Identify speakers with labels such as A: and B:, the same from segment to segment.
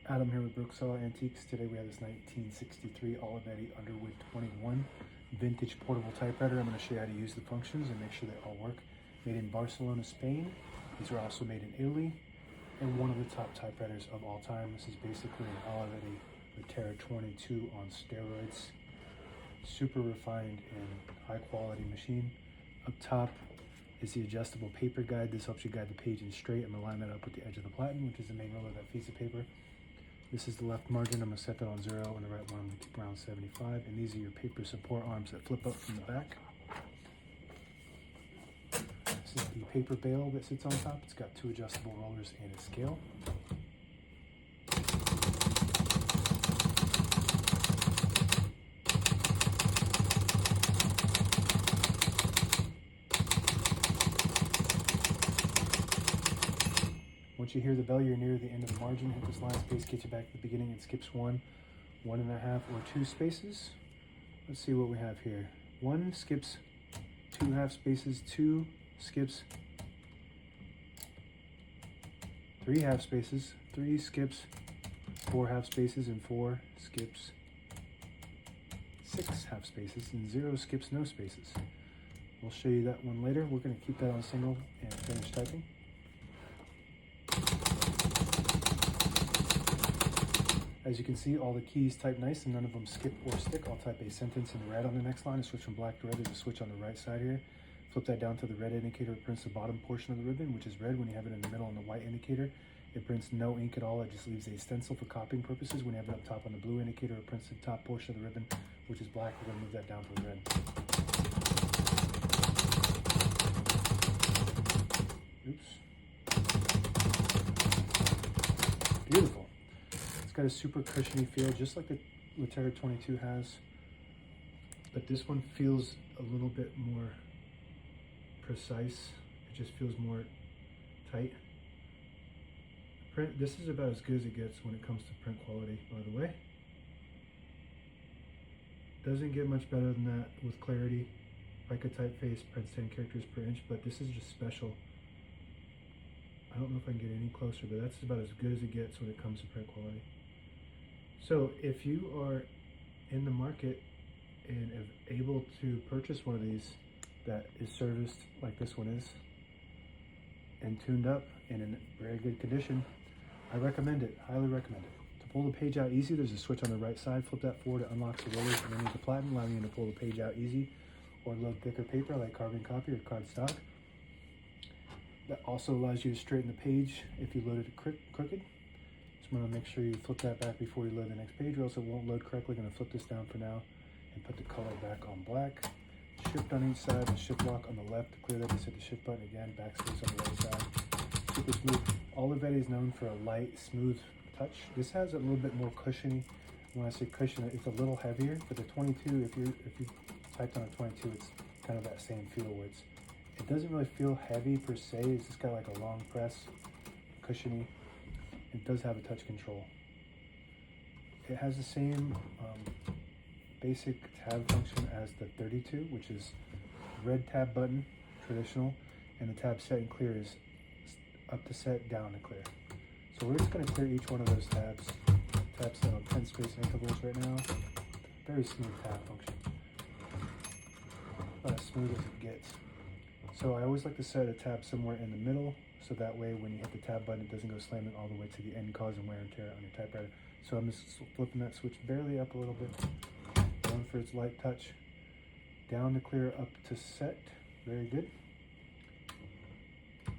A: Adam here with Brooksaw Antiques. Today we have this 1963 Olivetti Underwood 21 vintage portable typewriter. I'm going to show you how to use the functions and make sure they all work. Made in Barcelona, Spain. These are also made in Italy and one of the top typewriters of all time. This is basically an Olivetti Terra 22 on steroids. Super refined and high quality machine. Up top is the adjustable paper guide. This helps you guide the page in straight. I'm going to line that up with the edge of the platen, which is the main roller that feeds the paper. This is the left margin. I'm going to set that on 0, and the right one I'm going to keep around 75. And these are your paper support arms that flip up from the back. This is the paper bale that sits on top. It's got 2 adjustable rollers and a scale. Once you hear the bell, you're near the end of the margin. Hit this line space, get you back to the beginning. It skips 1, 1.5, or 2 spaces. Let's see what we have here. 1 skips 2 half spaces, 2 skips 3 half spaces, 3 skips 4 half spaces, and 4 skips 6 half spaces, and 0 skips no spaces. We'll show you that one later. We're going to keep that on single and finish typing. As you can see, all the keys type nice and none of them skip or stick. I'll type a sentence in red on the next line and switch from black to red. There's a switch on the right side here. Flip that down to the red indicator. It prints the bottom portion of the ribbon, which is red. When you have it in the middle on the white indicator, it prints no ink at all. It just leaves a stencil for copying purposes. When you have it up top on the blue indicator, it prints the top portion of the ribbon, which is black. We're going to move that down to red. Oops. Beautiful. Got a super cushiony feel, just like the Terra 22 has, but this one feels a little bit more precise. It just feels more tight. Print, this is about as good as it gets when it comes to print quality, by the way. Doesn't get much better than that with clarity. Pica typeface prints 10 characters per inch, but this is just special. I don't know if I can get any closer, but that's about as good as it gets when it comes to print quality. So if you are in the market and able to purchase one of these that is serviced like this one is and tuned up and in very good condition, I recommend it, highly recommend it. To pull the page out easy, there's a switch on the right side. Flip that forward, it unlocks the rollers underneath the platen, allowing you to pull the page out easy or load thicker paper like carbon copy or cardstock. That also allows you to straighten the page if you load it crooked. I'm going to make sure you flip that back before you load the next page, or else it won't load correctly. I'm going to flip this down for now and put the color back on black. Shift on each side, the shift lock on the left. To clear that, just hit the shift button again, backspace on the right side. Super smooth. Olivetti is known for a light, smooth touch. This has a little bit more cushiony. When I say cushion, it's a little heavier. For the 22, if you typed on a 22, it's kind of that same feel where it doesn't really feel heavy per se. It's just got like a long press, cushiony. It does have a touch control. It has the same basic tab function as the 32, which is red tab button, traditional, and the tab set and clear is up to set, down to clear. So we're just going to clear each one of those tabs. Tab set on 10 space intervals right now. Very smooth tab function. About as smooth as it gets. So I always like to set a tab somewhere in the middle, so that way when you hit the tab button, it doesn't go slamming all the way to the end, causing wear and tear on your typewriter. So I'm just flipping that switch barely up a little bit, down for its light touch, down to clear, up to set. Very good.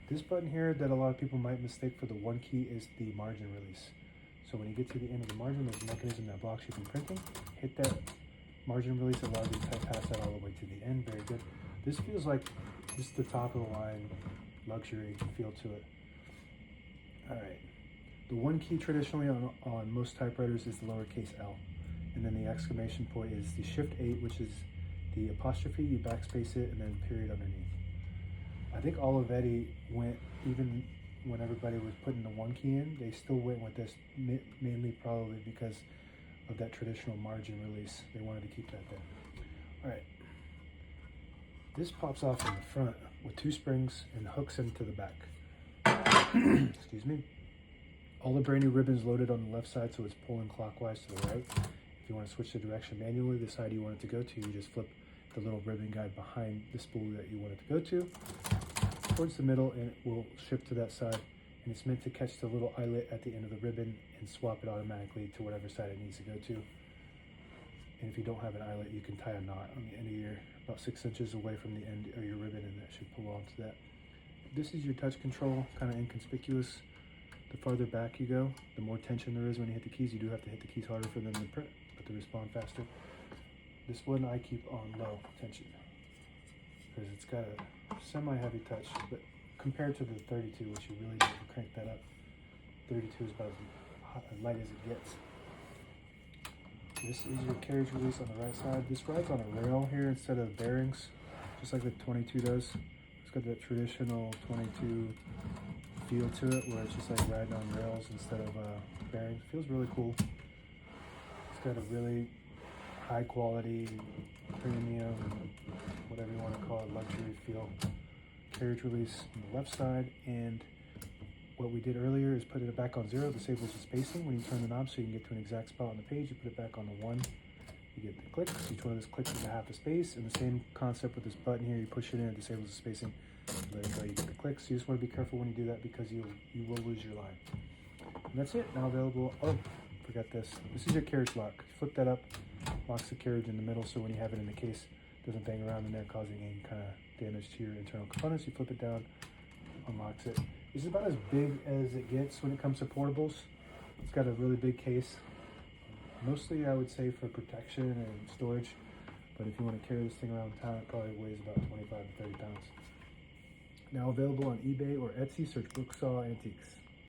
A: This button here that a lot of people might mistake for the 1 key is the margin release. So when you get to the end of the margin, there's a mechanism that blocks you from printing. Hit that margin release, allows you to type past that all the way to the end. Very good. This feels like just the top of the line luxury feel to it. All right, the 1 key traditionally on most typewriters is the lowercase l, and then the exclamation point is the shift 8, which is the apostrophe. You backspace it and then period underneath. I think Olivetti went, even when everybody was putting the 1 key in, they still went with this mainly probably because of that traditional margin release. They wanted to keep that there. All right, this pops off in the front with 2 springs and hooks into the back. Excuse me. All the brand new ribbons loaded on the left side, so it's pulling clockwise to the right. If you want to switch the direction manually, the side you want it to go to, you just flip the little ribbon guide behind the spool that you want it to go to towards the middle, and it will shift to that side. And it's meant to catch the little eyelet at the end of the ribbon and swap it automatically to whatever side it needs to go to. And if you don't have an eyelet, you can tie a knot on the end of your, about 6 inches away from the end of your ribbon, and that should pull onto that. This is your touch control, kind of inconspicuous. The farther back you go, the more tension there is when you hit the keys. You do have to hit the keys harder for them to print, but to respond faster. This one I keep on low tension because it's got a semi-heavy touch, but compared to the 32, which you really need to crank that up, 32 is about as light as it gets. This is your carriage release on the right side. This rides on a rail here instead of bearings, just like the 22 does. It's got that traditional 22 feel to it, where it's just like riding on rails instead of bearings. Feels really cool. It's got a really high quality, premium, whatever you want to call it, luxury feel. Carriage release on the left side, and what we did earlier is put it back on 0, disables the spacing. When you turn the knob so you can get to an exact spot on the page, you put it back on the 1, you get the clicks. Each one of those clicks is a half a space, and the same concept with this button here, you push it in, it disables the spacing, let it go, you get the clicks. You just want to be careful when you do that because you will lose your line. And that's it, now available. Oh, forgot this. This is your carriage lock. You flip that up, locks the carriage in the middle, so when you have it in the case, it doesn't bang around in there causing any kind of damage to your internal components. You flip it down, unlocks it. This is about as big as it gets when it comes to portables. It's got a really big case, mostly I would say for protection and storage, but if you want to carry this thing around town, it probably weighs about 25 to 30 pounds. Now available on eBay or Etsy, search Brooksaw Antiques.